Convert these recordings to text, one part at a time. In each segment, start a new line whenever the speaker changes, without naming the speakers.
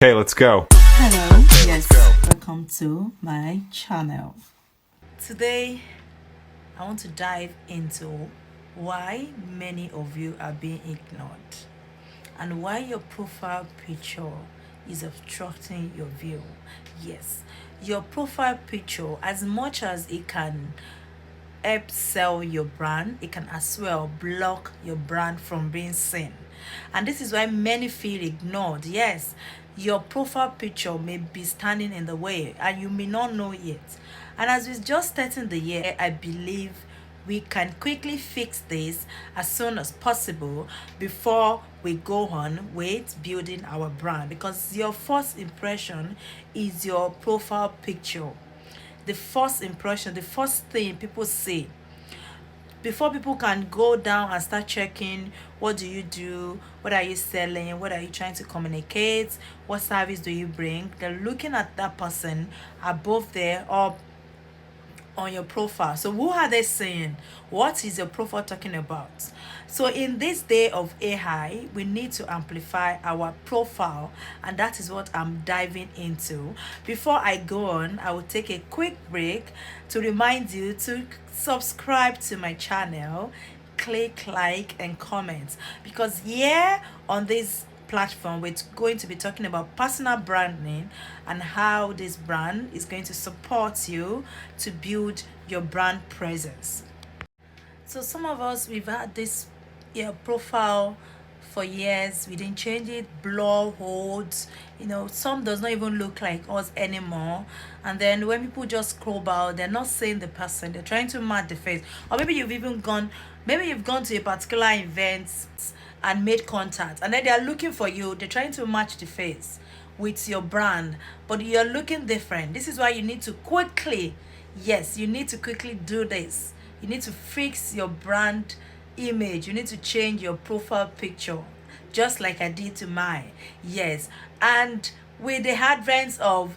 Okay, let's go.
Hello, yes, welcome to my channel. Today, I want to dive into why many of you are being ignored and why your profile picture is obstructing your view. Yes, your profile picture, as much as it can help sell your brand, it can as well block your brand from being seen. And this is why many feel ignored. Yes, your profile picture may be standing in the way and you may not know it. And as we're just starting the year, I believe we can quickly fix this as soon as possible before we go on with building our brand, because your first impression is your profile picture. The first impression, the first thing people see before people can go down and start checking what do you do, what are you selling, what are you trying to communicate, what service do you bring. They're looking at that person above there or on your profile. So who are they saying? What is your profile talking about? So in this day of AI, we need to amplify our profile, and that is what I'm diving into. Before I go on, I will take a quick break to remind you to subscribe to my channel, click like and comment, because here on this platform we're going to be talking about personal branding and how this brand is going to support you to build your brand presence. So some of us, we've had this profile for years, we didn't change it, blur holds, some does not even look like us anymore. And then when people just scroll by, they're not seeing the person, they're trying to match the face. Or maybe you've gone to a particular event and made contact, and then they're looking for you, they're trying to match the face with your brand, but you're looking different. This is why you need to quickly, yes, you need to quickly do this. You need to fix your brand image. You need to change your profile picture, just like I did to mine. Yes, and with the advent of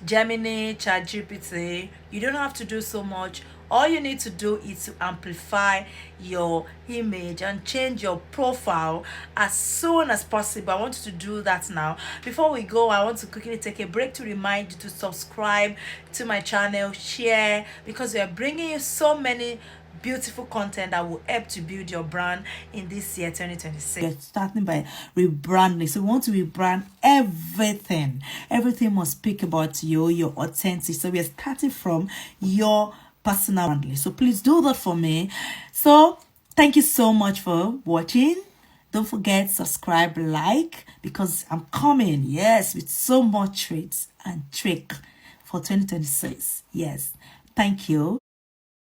Gemini, ChatGPT, you don't have to do so much. All you need to do is to amplify your image and change your profile as soon as possible. I want you to do that now. Before we go, I want to quickly take a break to remind you to subscribe to my channel, share, because we are bringing you so many beautiful content that will help to build your brand in this year 2026. We're starting by rebranding. So we want to rebrand everything. Everything must speak about you, your authenticity. So we are starting from your personal branding. So please do that for me. So thank you so much for watching. Don't forget, subscribe, like, because I'm coming, yes, with so much treats and trick for 2026. Yes, thank you.